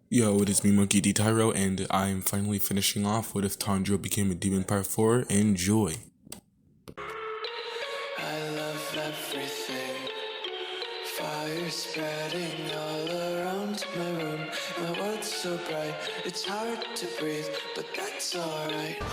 Yo, it is me, Monkey D. Tyro, and I'm finally finishing off with If Tanjiro Became a Demon Part 4. Enjoy. I love everything. Fire spreading all around my room. My world's so bright, it's hard to breathe, but that's alright.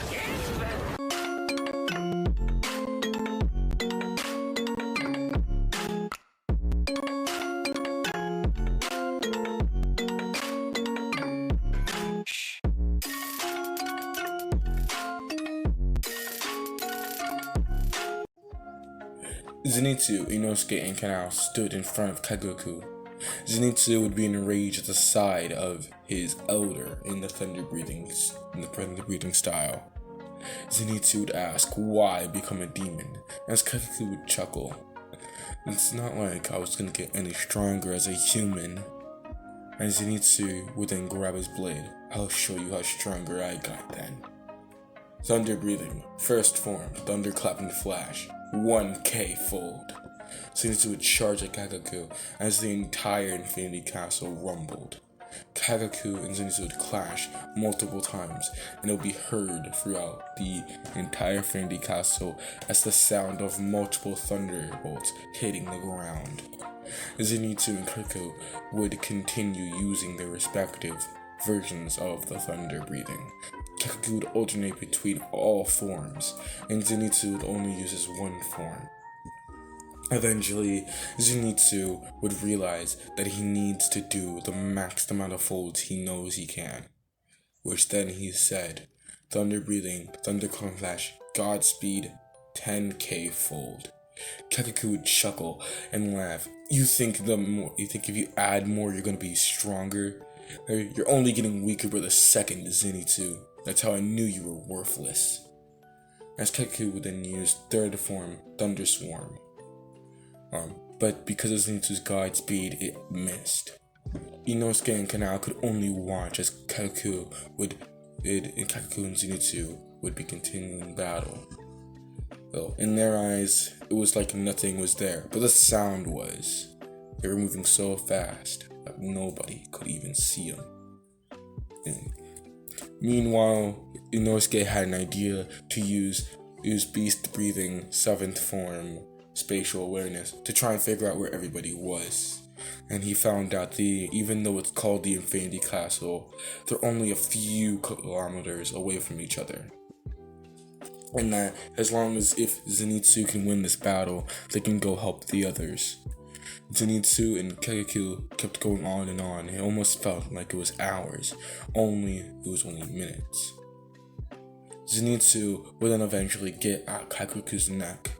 Zenitsu, Inosuke, and Kanao stood in front of Kagoku. Zenitsu would be enraged at the side of his elder in the thunder breathing style. Zenitsu would ask why become a demon, as Kagoku would chuckle. It's not like I was gonna get any stronger as a human. And Zenitsu would then grab his blade. I'll show you how stronger I got then. Thunder breathing, first form, thunderclap and flash, 1k fold. Zenitsu would charge at Kagaku as the entire Infinity Castle rumbled. Kagaku and Zenitsu would clash multiple times, and it would be heard throughout the entire Infinity Castle as the sound of multiple thunderbolts hitting the ground. Zenitsu and Kagaku would continue using their respective versions of the thunder breathing. Kagaku would alternate between all forms, and Zenitsu would only use his one form. Eventually, Zenitsu would realize that he needs to do the max amount of folds he knows he can, which then he said, thunder breathing, thunderclap flash, Godspeed, 10k fold. Kagaku would chuckle and laugh. You think if you add more you're gonna be stronger? You're only getting weaker by the second, Zenitsu. That's how I knew you were worthless. As Kagaku would then use third form, Thunderswarm. But because of Zenitsu's Godspeed, it missed. Inosuke and Kanao could only watch as Kagaku and Zenitsu would be continuing battle. Though in their eyes, it was like nothing was there, but the sound was. They were moving so fast that nobody could even see them. Meanwhile, Inosuke had an idea to use beast breathing 7th form spatial awareness to try and figure out where everybody was. And he found out even though it's called the Infinity Castle, they're only a few kilometers away from each other. And that as long as if Zenitsu can win this battle, they can go help the others. Zenitsu and Kagaku kept going on and on. It almost felt like it was hours, it was only minutes. Zenitsu would then eventually get at Kagaku's neck,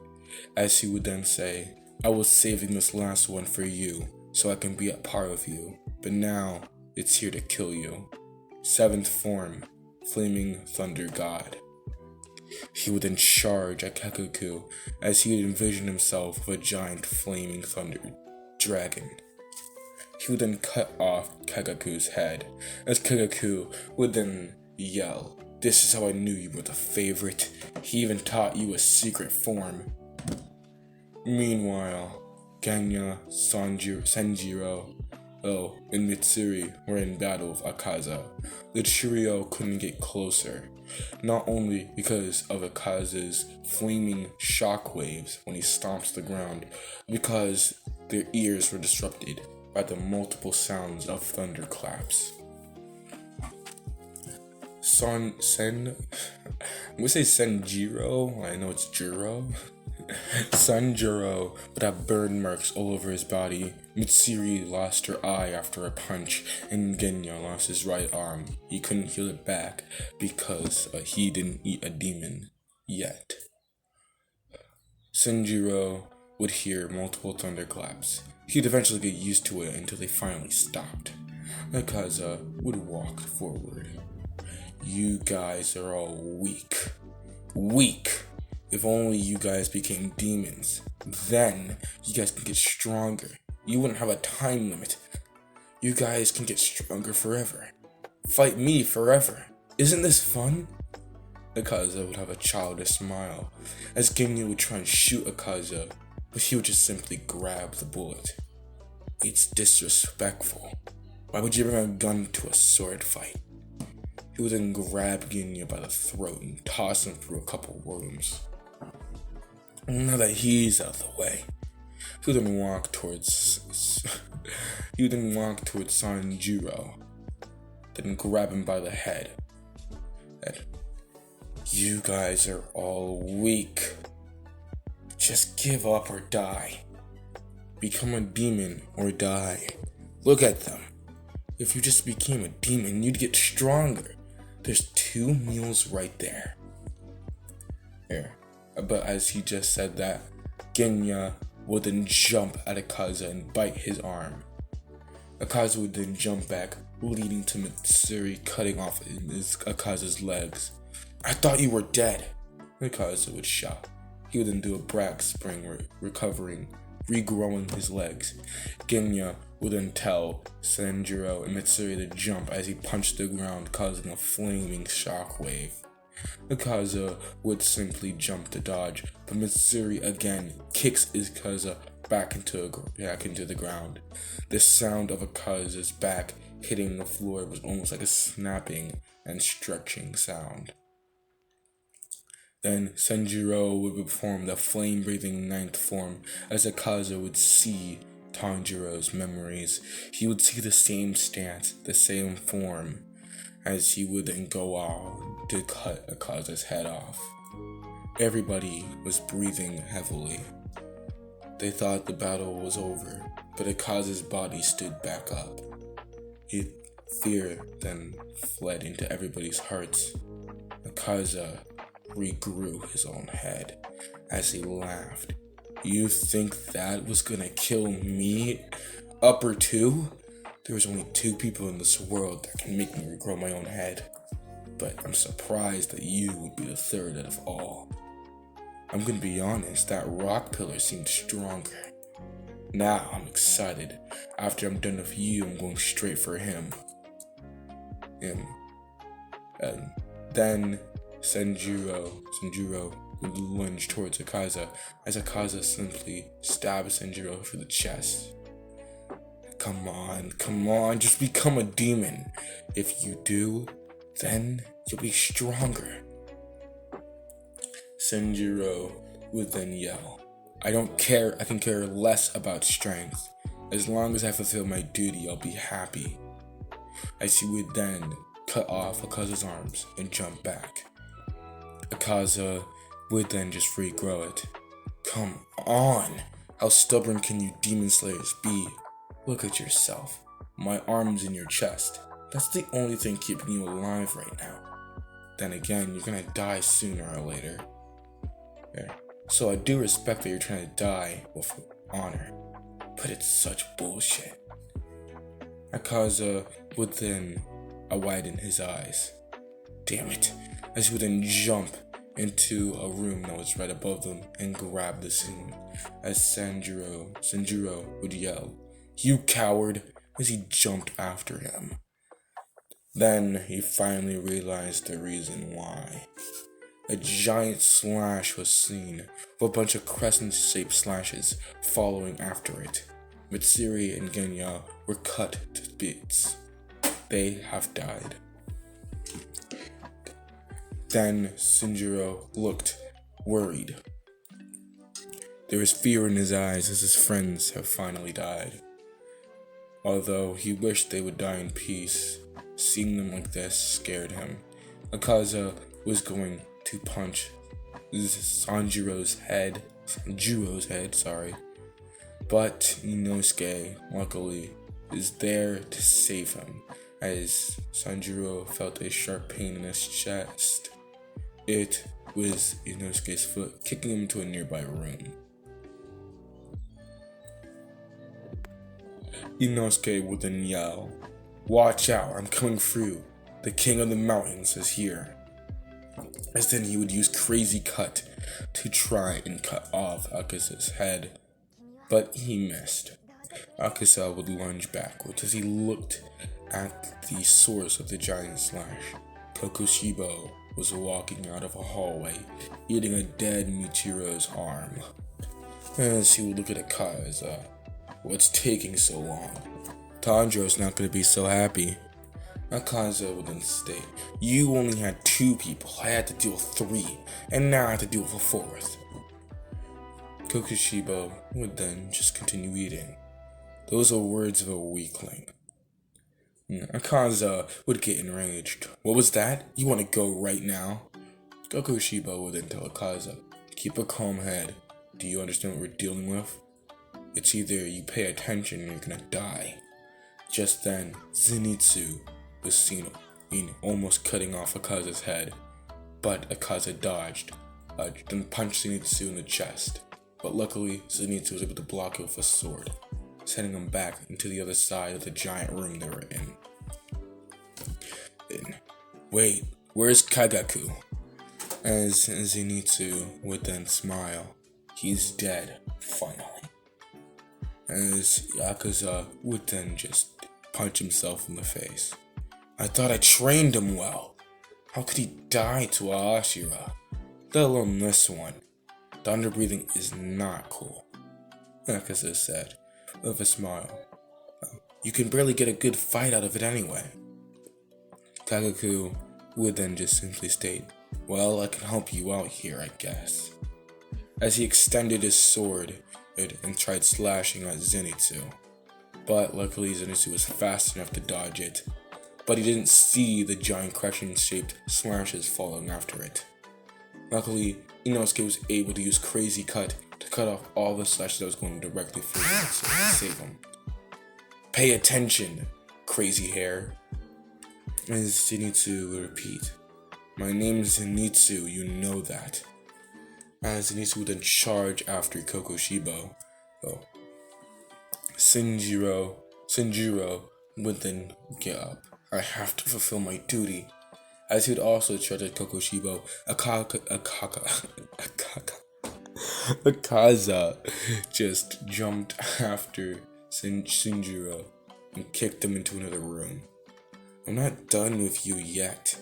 as he would then say, I was saving this last one for you, so I can be a part of you, but now it's here to kill you. 7th form, Flaming Thunder God. He would then charge at Kagaku as he would envision himself with a giant flaming thunder dragon. He would then cut off Kagaku's head as Kagaku would then yell, this is how I knew you were the favorite. He even taught you a secret form. Meanwhile, Ganya, Sanjiro, and Mitsuri were in battle with Akaza. The trio couldn't get closer, not only because of Akaza's flaming shockwaves when he stomps the ground, because their ears were disrupted by the multiple sounds of thunderclaps. I'm gonna say Sanjiro, I know it's Jiro. Sanjiro would have burn marks all over his body. Mitsuri lost her eye after a punch, and Genya lost his right arm. He couldn't heal it back because he didn't eat a demon yet. Sanjiro would hear multiple thunderclaps. He'd eventually get used to it until they finally stopped. Akaza would walk forward. You guys are all weak. Weak! If only you guys became demons, then you guys can get stronger. You wouldn't have a time limit. You guys can get stronger forever. Fight me forever. Isn't this fun? Akaza would have a childish smile as Ginyu would try and shoot Akaza, but he would just simply grab the bullet. It's disrespectful. Why would you bring a gun to a sword fight? He would then grab Genya by the throat and toss him through a couple rooms. Now that he's out of the way, he would then walk towards Tanjiro, then grab him by the head. And you guys are all weak. Just give up or die. Become a demon or die. Look at them. If you just became a demon, you'd get stronger. There's 2 meals right there. Here. But as he just said that, Genya would then jump at Akaza and bite his arm. Akaza would then jump back, leading to Mitsuri cutting off Akaza's legs. I thought you were dead, Akaza would shout. He would then do a back spring, regrowing his legs. Genya would then tell Tanjiro and Mitsuri to jump as he punched the ground, causing a flaming shockwave. Akaza would simply jump to dodge, but Mitsuri again kicks Akaza back into the ground. The sound of Akaza's back hitting the floor was almost like a snapping and stretching sound. Then Tanjiro would perform the flame-breathing 9th form as Akaza would see Tanjiro's memories. He would see the same stance, the same form, as he would then go out to cut Akaza's head off. Everybody was breathing heavily. They thought the battle was over, but Akaza's body stood back up. Fear then fled into everybody's hearts. Akaza regrew his own head as he laughed. You think that was gonna kill me? Upper 2? There's only 2 people in this world that can make me regrow my own head. But I'm surprised that you would be the 3rd out of all. I'm gonna be honest, that rock pillar seemed stronger. Now I'm excited. After I'm done with you, I'm going straight for him. And then Tanjiro would lunge towards Akaza as Akaza simply stabs Tanjiro through the chest. Come on, just become a demon. If you do, then you'll be stronger. Tanjiro would then yell, I don't care, I can care less about strength. As long as I fulfill my duty, I'll be happy. As he would then cut off Akaza's arms and jump back. Akaza would then just regrow it. Come on! How stubborn can you demon slayers be? Look at yourself. My arm's in your chest. That's the only thing keeping you alive right now. Then again, you're gonna die sooner or later. So I do respect that you're trying to die with honor, but it's such bullshit. Akaza would then widen his eyes. Damn it. As he would then jump into a room that was right above them and grab the scene. As Tanjiro would yell, You coward, as he jumped after him. Then he finally realized the reason why. A giant slash was seen, with a bunch of crescent-shaped slashes following after it. Mitsuri and Genya were cut to bits. They have died. Then Tanjiro looked worried. There was fear in his eyes as his friends have finally died. Although he wished they would die in peace, seeing them like this scared him. Akaza was going to punch Sanjiro's head, but Inosuke, luckily, is there to save him, as Tanjiro felt a sharp pain in his chest. It was Inosuke's foot kicking him into a nearby room. Inosuke would then yell, Watch out, I'm coming through. The king of the mountains is here. As then he would use Crazy Cut to try and cut off Akaza's head, but he missed. Akaza would lunge backwards as he looked at the source of the giant slash. Kokushibo was walking out of a hallway, eating a dead Michiro's arm. As he would look at Akaza, What's taking so long? Tanjiro's not gonna be so happy. Akaza would then state, you only had 2 people, I had to deal with 3, and now I have to deal with a 4th. Kokushibo would then just continue eating. Those are words of a weakling. Akaza would get enraged. What was that? You want to go right now? Kokushibo would then tell Akaza, keep a calm head. Do you understand what we're dealing with? It's either you pay attention or you're gonna die. Just then, Zenitsu was seen almost cutting off Akaza's head, but Akaza dodged, then punched Zenitsu in the chest. But luckily, Zenitsu was able to block it with a sword, sending him back into the other side of the giant room they were in. Wait, where's Kagaku? As Zenitsu would then smile, he's dead, finally. As Yakuza would then just punch himself in the face. I thought I trained him well. How could he die to a Hashira? Let alone this one. Thunder breathing is not cool, Yakuza said, with a smile. You can barely get a good fight out of it anyway. Kagaku would then just simply state, well, I can help you out here, I guess. As he extended his sword and tried slashing at Zenitsu. But luckily Zenitsu was fast enough to dodge it. But he didn't see the giant crescent-shaped slashes following after it. Luckily, Inosuke was able to use Crazy Cut to cut off all the slashes that was going directly through Zenitsu to save him. Pay attention, crazy hair. As Zenitsu would repeat, my name's Zenitsu, you know that. As Zenitsu would then charge after Kokushibo. Tanjiro would then get up. I have to fulfill my duty. As he would also charge at Kokushibo, Akaza just jumped after Tanjiro and kicked him into another room. I'm not done with you yet.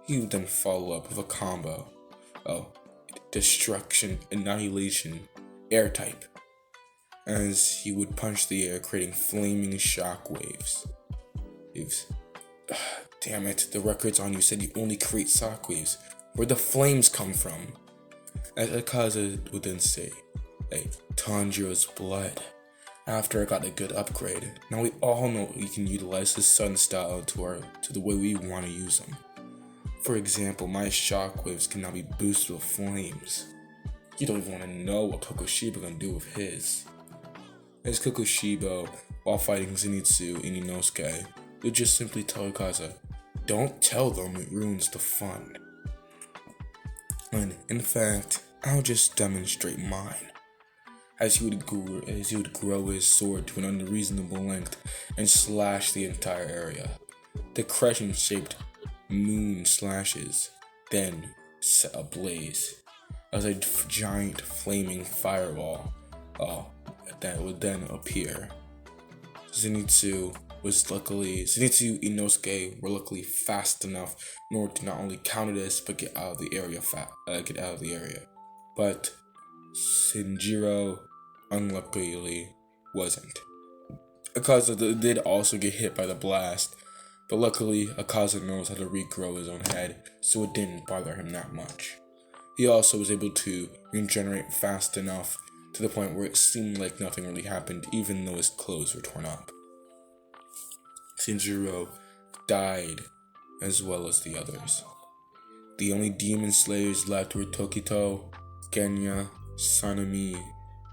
He would then follow up with a combo. Destruction, Annihilation, Air type. As he would punch the air, creating flaming shockwaves. Damn it, the records on you said you only create shockwaves. Where'd the flames come from? As Akaza would then say, hey, Tanjiro's blood. After I got a good upgrade, now we all know we can utilize his sun style to the way we want to use them. For example, my shockwaves can now be boosted with flames. You don't even want to know what Kokushibo can do with his. As Kokushibo, while fighting Zenitsu and Inosuke, would just simply tell Akaza, don't tell them, it ruins the fun. And in fact, I'll just demonstrate mine. As he would grow his sword to an unreasonable length and slash the entire area. The crescent-shaped moon slashes then set ablaze as a giant flaming fireball that would then appear. Zenitsu and Inosuke were luckily fast enough in order to not only counter this but get out of the area. But Tanjiro unluckily wasn't. Akaza did also get hit by the blast, but luckily Akaza knows how to regrow his own head, so it didn't bother him that much. He also was able to regenerate fast enough to the point where it seemed like nothing really happened, even though his clothes were torn up. Tanjiro died, as well as the others. The only demon slayers left were Tokito, Genya, Sanemi,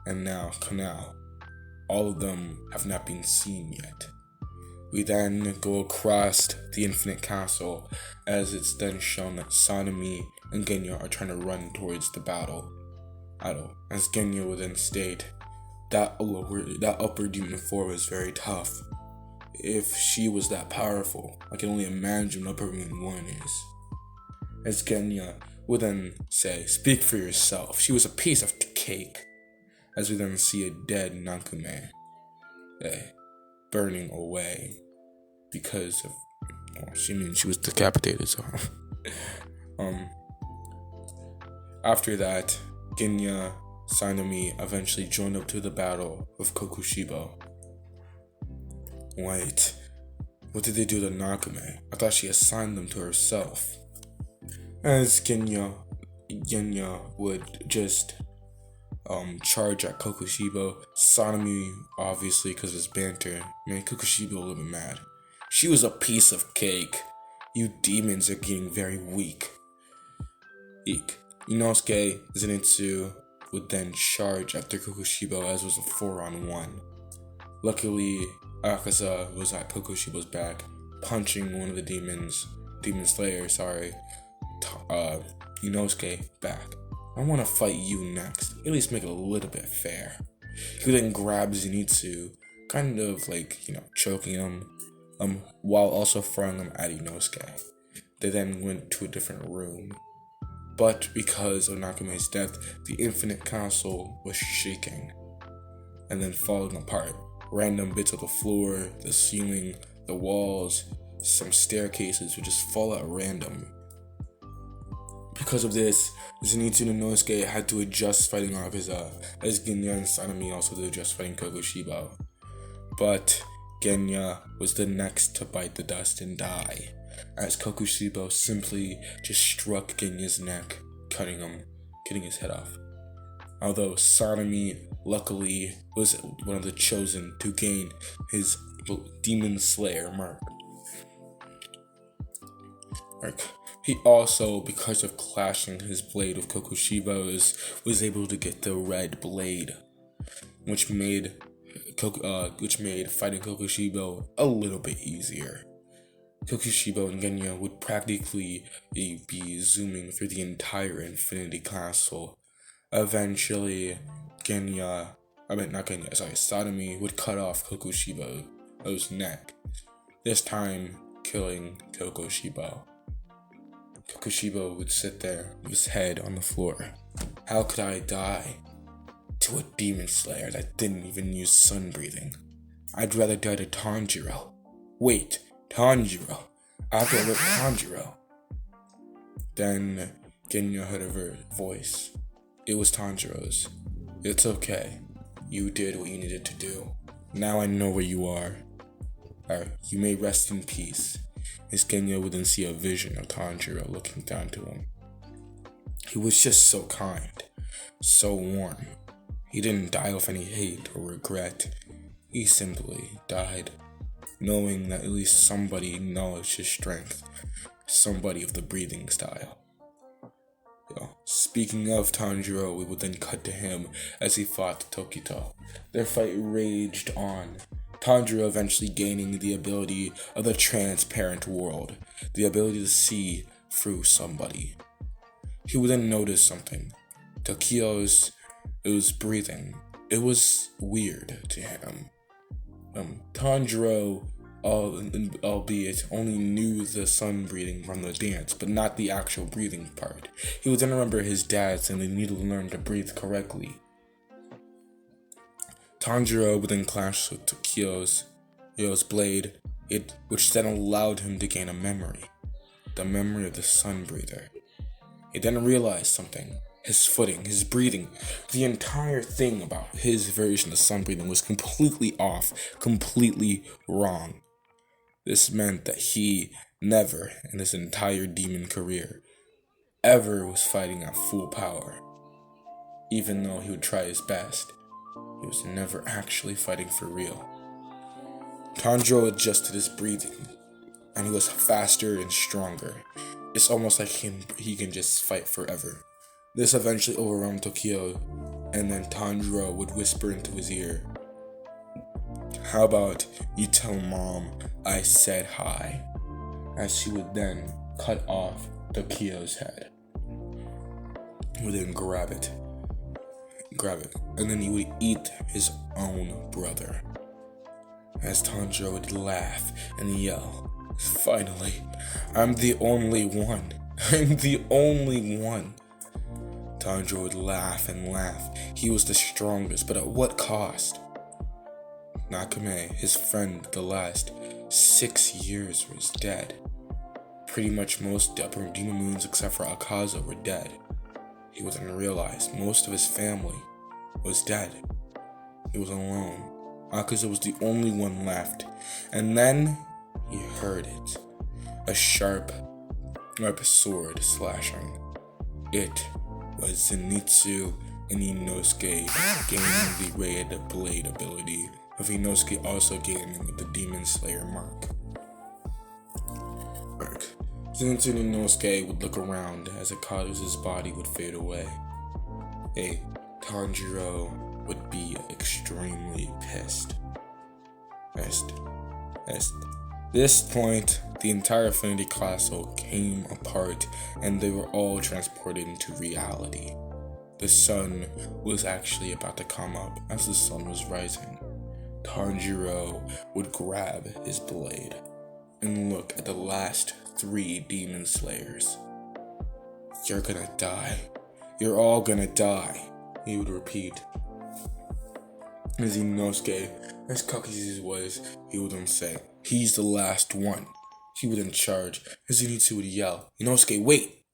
and now Kanao. All of them have not been seen yet. We then go across the Infinite Castle, as it's then shown that Sanemi and Genya are trying to run towards the battle. As Genya would then state, that upper demon form is very tough. If she was that powerful, I can only imagine what upper demon 1 is. As Genya would then say, speak for yourself, she was a piece of cake. As we then see a dead Nakume burning away because of, she was decapitated, so. After that, Genya, Sanemi eventually joined up to the battle with Kokushibo. Wait, what did they do to Nakame? I thought she assigned them to herself. As Genya would just charge at Kokushibo. Sanemi, obviously, because of his banter, made Kokushibo a little bit mad. She was a piece of cake. You demons are getting very weak. Inosuke Zenitsu would then charge after Kokushibo, as was a 4-on-1. Luckily, Akaza was at Kokushibo's back, punching one of the Demon Slayer, Inosuke back. I want to fight you next. At least make it a little bit fair. He then grabs Zenitsu, kind of choking him, while also throwing him at Inosuke. They then went to a different room. But because of Nakame's death, the Infinite Castle was shaking and then falling apart. Random bits of the floor, the ceiling, the walls, some staircases would just fall at random. Because of this, Zenitsu and Inosuke had to adjust fighting Akaza, as Genya and Sanemi also did adjust fighting Kokushibo. But Genya was the next to bite the dust and die, as Kokushibo simply just struck Genya's neck, cutting his head off. Although Sanemi, luckily, was one of the chosen to gain his Demon Slayer mark. He also, because of clashing his blade with Kokushibo's, was able to get the red blade, which made fighting Kokushibo a little bit easier. Kokushibo and Genya would practically be zooming through the entire Infinity Castle. Eventually, Sanemi would cut off Kokushibo's neck, this time killing Kokushibo. Kokushibo would sit there with his head on the floor. How could I die to a demon slayer that didn't even use sun breathing? I'd rather die to Tanjiro. Wait, Tanjiro. I've got to rip Tanjiro. Then Genya heard her voice. It was Tanjiro's. It's okay. You did what you needed to do. Now I know where you are. You may rest in peace. As Genya would then see a vision of Tanjiro looking down to him. He was just so kind, so warm. He didn't die with any hate or regret. He simply died, knowing that at least somebody acknowledged his strength, somebody of the breathing style. Speaking of Tanjiro, we would then cut to him as he fought Tokito. Their fight raged on. Tanjiro eventually gaining the ability of the transparent world, the ability to see through somebody. He would then notice something. Tokito's breathing. It was weird to him. Tanjiro, albeit, only knew the sun breathing from the dance, but not the actual breathing part. He would then remember his dad saying they needed to learn to breathe correctly. Tanjiro would then clash with Tokito's blade, which then allowed him to gain a memory. The memory of the sun breather. He then realized something. His footing, his breathing, the entire thing about his version of sun breathing was completely off, completely wrong. This meant that he never, in his entire demon career, ever was fighting at full power. Even though he would try his best, he was never actually fighting for real. Tanjiro adjusted his breathing, and he was faster and stronger. It's almost like he can just fight forever. This eventually overwhelmed Tokito, and then Tanjiro would whisper into his ear, "How about you tell Mom I said hi?" As she would then cut off Tokito's head. He would then grab it, and then he would eat his own brother. As Tanjiro would laugh and yell, "Finally, I'm the only one. I'm the only one." Tanjiro would laugh and laugh. He was the strongest, but at what cost? Nakame, his friend the last 6 years, was dead. Pretty much most Upper Demon Moons except for Akaza were dead. He would then realize most of his family was dead. He was alone. Akaza was the only one left. And then he heard it. A sharp sword slashing. It was Zenitsu and Inosuke gaining the Red Blade ability, with Inosuke also gaining the Demon Slayer mark. Zenitsu and Inosuke would look around as Akaza's body would fade away. Tanjiro would be extremely pissed. At this point, the entire Infinity Castle came apart and they were all transported into reality. The sun was actually about to come up. As the sun was rising, Tanjiro would grab his blade and look at the last 3 Demon Slayers. "You're gonna die. You're all gonna die," he would repeat. As Inosuke, as cocky as he was, he would then say, "He's the last one." He would then charge, as Zenitsu would yell, "Inosuke, wait!"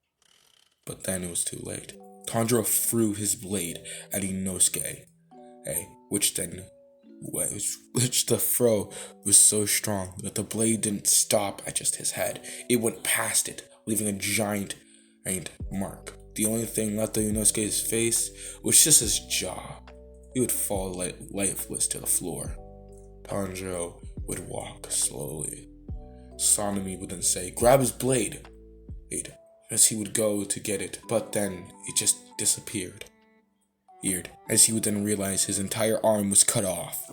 But then it was too late. Tanjiro threw his blade at Inosuke, which the throw was so strong that the blade didn't stop at just his head. It went past it, leaving a giant mark. The only thing left of Inosuke's face was just his jaw. He would fall lifeless to the floor. Tanjiro would walk slowly. Sanemi would then say, "Grab his blade," as he would go to get it, but then it just disappeared. As he would then realize his entire arm was cut off.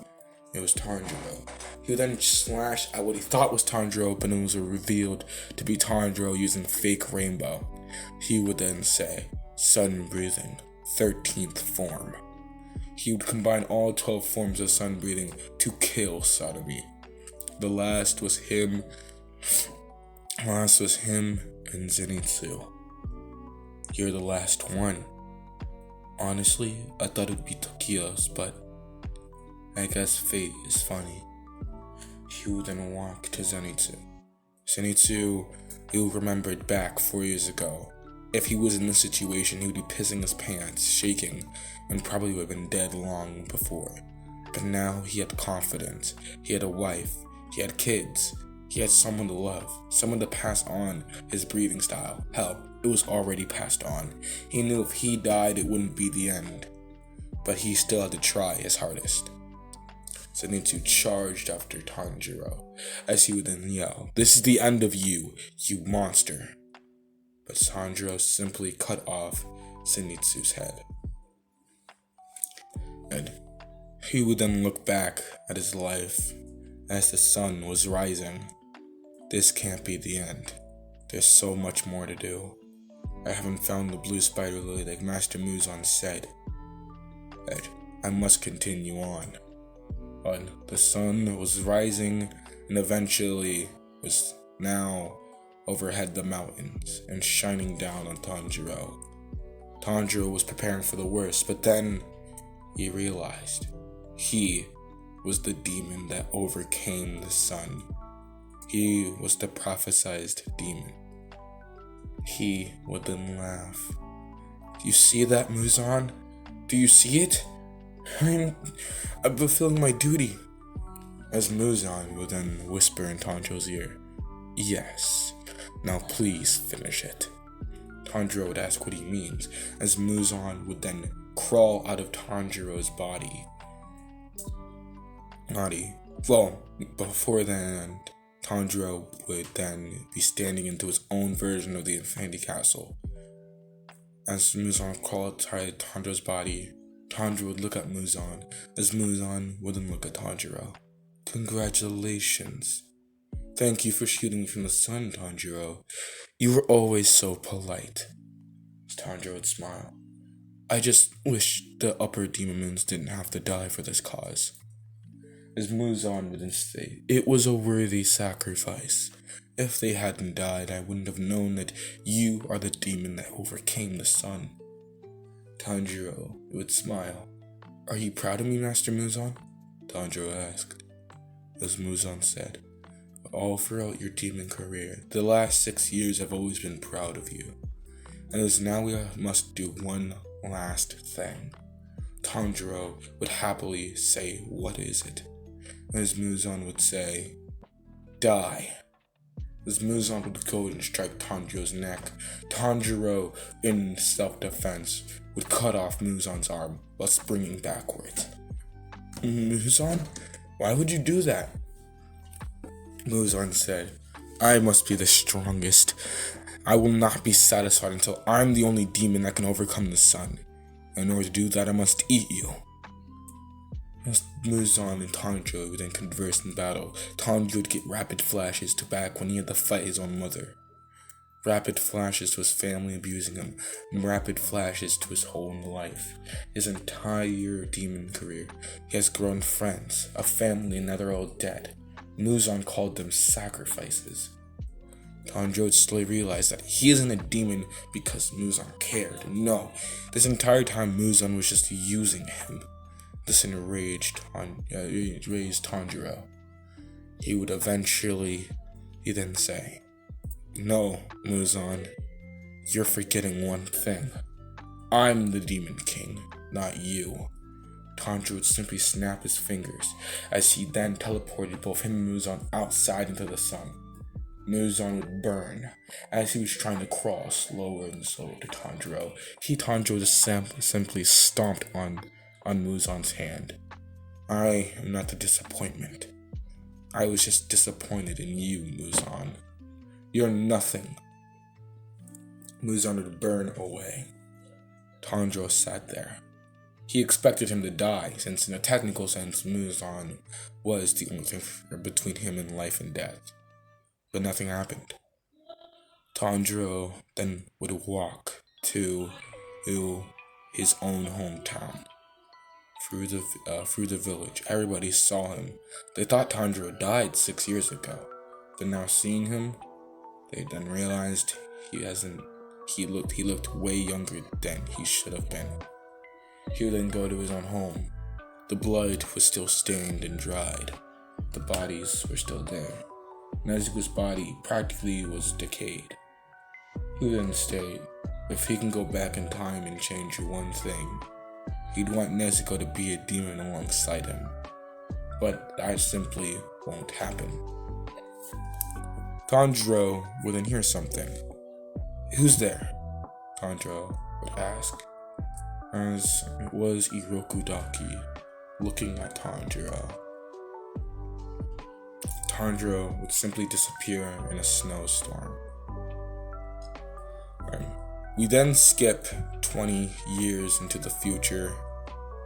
It was Tanjiro. He would then slash at what he thought was Tanjiro, but it was revealed to be Tanjiro using fake rainbow. He would then say, "Sun breathing, 13th form." He would combine all 12 forms of sun breathing to kill Sanemi. The last was him and Zenitsu. "You're the last one." Honestly, I thought it'd be Tokio's, but I guess fate is funny. He would then walk to Zenitsu. Zenitsu, he remembered back 4 years ago. If he was in this situation, he would be pissing his pants, shaking, and probably would have been dead long before. But now he had confidence. He had a wife. He had kids. He had someone to love, someone to pass on his breathing style. Hell, it was already passed on. He knew if he died, it wouldn't be the end. But he still had to try his hardest. Zenitsu charged after Tanjiro, as he would then yell, "This is the end of you, you monster." But Tanjiro simply cut off Zenitsu's head. And he would then look back at his life as the sun was rising. This can't be the end. There's so much more to do. I haven't found the blue spider lily like Master Muzan said. I must continue on. But the sun was rising and eventually was now overhead the mountains and shining down on Tanjiro. Tanjiro was preparing for the worst, but then he realized he was the demon that overcame the sun. He was the prophesized demon. He would then laugh. "Do you see that, Muzan? Do you see it? I'm fulfilling my duty." As Muzan would then whisper in Tanjiro's ear, "Yes, now please finish it." Tanjiro would ask what he means, as Muzan would then crawl out of Tanjiro's body. Well, before then, Tanjiro would then be standing into his own version of the Infinity Castle. As Muzan crawled outside Tanjiro's body, Tanjiro would look at Muzan, as Muzan would then look at Tanjiro. "Congratulations. Thank you for shooting from the sun, Tanjiro. You were always so polite." Tanjiro would smile. "I just wish the upper demons didn't have to die for this cause." As Muzan would then say, "It was a worthy sacrifice. If they hadn't died, I wouldn't have known that you are the demon that overcame the sun." Tanjiro would smile. "Are you proud of me, Master Muzan?" Tanjiro asked. As Muzan said, "All throughout your demon career, the last 6 years I've always been proud of you. And as now we must do one last thing." Tanjiro would happily say, "What is it?" as Muzan would say, "Die." As Muzan would go and strike Tanjiro's neck, Tanjiro, in self-defense, would cut off Muzan's arm while springing backwards. "Muzan, why would you do that?" Muzan said, "I must be the strongest. I will not be satisfied until I'm the only demon that can overcome the sun. In order to do that, I must eat you." As Muzan and Tanjiro would then converse in battle, Tanjiro would get rapid flashes to back when he had to fight his own mother. Rapid flashes to his family abusing him, and rapid flashes to his whole life. His entire demon career. He has grown friends, a family, and now they're all dead. Muzan called them sacrifices. Tanjiro would slowly realize that he isn't a demon because Muzan cared. No, this entire time Muzan was just using him. This enraged Tanjiro. He would eventually, then say, "No, Muzan, you're forgetting one thing. I'm the Demon King, not you." Tanjiro would simply snap his fingers as he then teleported both him and Muzan outside into the sun. Muzan would burn as he was trying to crawl slower and slower to Tanjiro. Tanjiro just simply stomped on Muzan's hand. "I am not the disappointment. I was just disappointed in you, Muzan. You're nothing." Muzan would burn away. Tanjiro sat there. He expected him to die, since in a technical sense, Muzan was the only thing between him and life and death. But nothing happened. Tanjiro then would walk to his own hometown. Through the village, everybody saw him. They thought Tanjiro died 6 years ago. But now seeing him, they then realized he looked way younger than he should have been. He would then go to his own home. The blood was still stained and dried. The bodies were still there. Nezuko's body practically was decayed. He would then state, if he can go back in time and change one thing, he'd want Nezuko to be a demon alongside him. But that simply won't happen. Tanjiro would then hear something. "Who's there?" Tanjiro would ask, as it was Irokudaki looking at Tanjiro. Tanjiro would simply disappear in a snowstorm. We then skip 20 years into the future,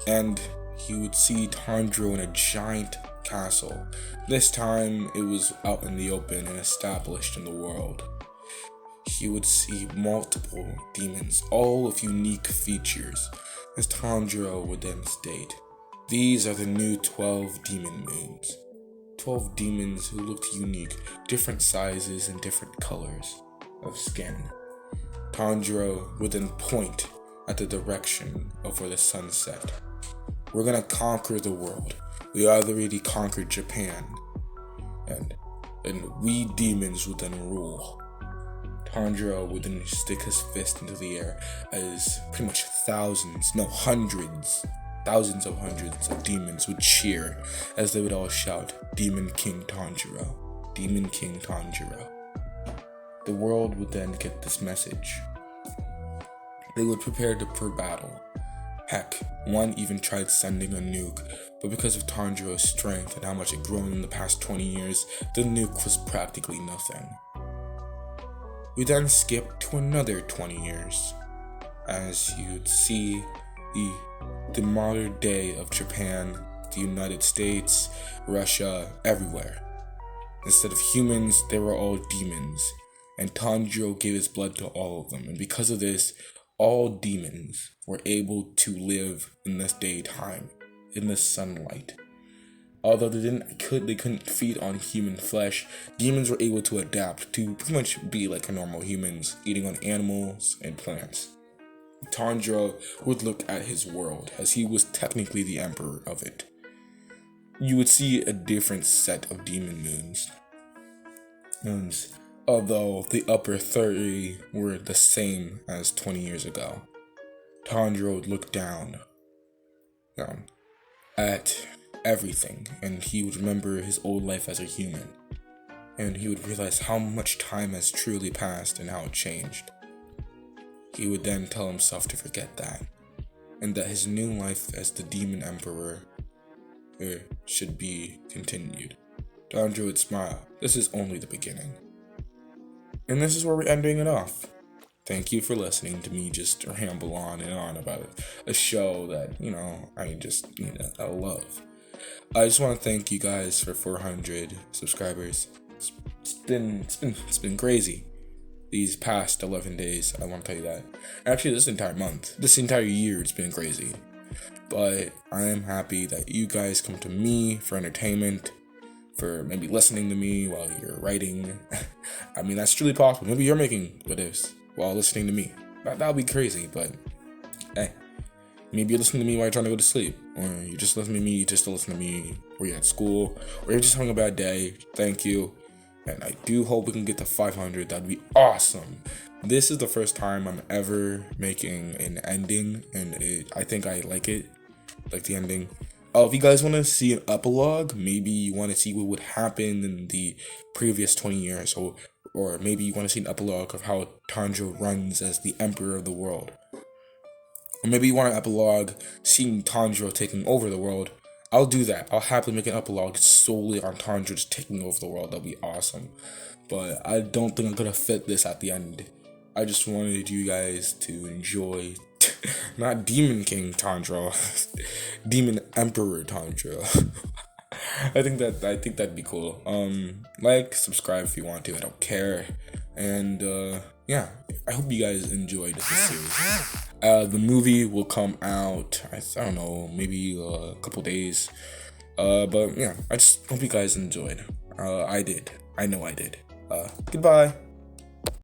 and he would see Tanjiro in a giant castle. This time, it was out in the open and established in the world. He would see multiple demons, all with unique features, as Tanjiro would then state. These are the new 12 demon moons. 12 demons who looked unique, different sizes and different colors of skin. Tanjiro would then point at the direction of where the sun set. "We're gonna conquer the world. We already conquered Japan. And we demons would then rule." Tanjiro would then stick his fist into the air as pretty much thousands of demons would cheer as they would all shout, "Demon King Tanjiro, Demon King Tanjiro." The world would then get this message. They would prepare for battle. Heck, one even tried sending a nuke, but because of Tanjiro's strength and how much it grown in the past 20 years, the nuke was practically nothing. We then skip to another 20 years, as you'd see the modern day of Japan, the United States, Russia, everywhere. Instead of humans, they were all demons, and Tanjiro gave his blood to all of them, and because of this, all demons were able to live in this daytime, in the sunlight. Although they couldn't feed on human flesh, demons were able to adapt to pretty much be like normal humans, eating on animals and plants. Tanjiro would look at his world, as he was technically the emperor of it. You would see a different set of demon moons, although the upper 30 were the same as 20 years ago. Tanjiro would look down at everything, and he would remember his old life as a human. And he would realize how much time has truly passed and how it changed. He would then tell himself to forget that, and that his new life as the Demon Emperor should be continued. Tanjiro would smile. This is only the beginning. And this is where we're ending it off. Thank you for listening to me just ramble on and on about a show that, I love. I just want to thank you guys for 400 subscribers. It's been crazy these past 11 days. I want to tell you that. Actually, this entire month, this entire year, it's been crazy. But I am happy that you guys come to me for entertainment, for maybe listening to me while you're writing. I mean, that's truly possible. Maybe you're making videos while listening to me. That would be crazy, but hey. Maybe you're listening to me while you're trying to go to sleep, or you're just listening to me just to listen to me, or you're at school, or you're just having a bad day. Thank you. And I do hope we can get to 500. That'd be awesome. This is the first time I'm ever making an ending, and I think I like it. Like the ending. If you guys want to see an epilogue, maybe you want to see what would happen in the previous 20 years, or maybe you want to see an epilogue of how Tanjiro runs as the Emperor of the world. Or maybe you want an epilogue seeing Tanjiro taking over the world. I'll do that. I'll happily make an epilogue solely on Tanjiro just taking over the world. That'll be awesome. But I don't think I'm going to fit this at the end. I just wanted you guys to enjoy, not Demon King Tanjiro, Demon Emperor Tanjiro. I think that'd be cool. Like, subscribe if you want to. I don't care. And yeah, I hope you guys enjoyed this series. The movie will come out, I don't know, maybe a couple days. But yeah, I just hope you guys enjoyed. I did. I know I did. Goodbye.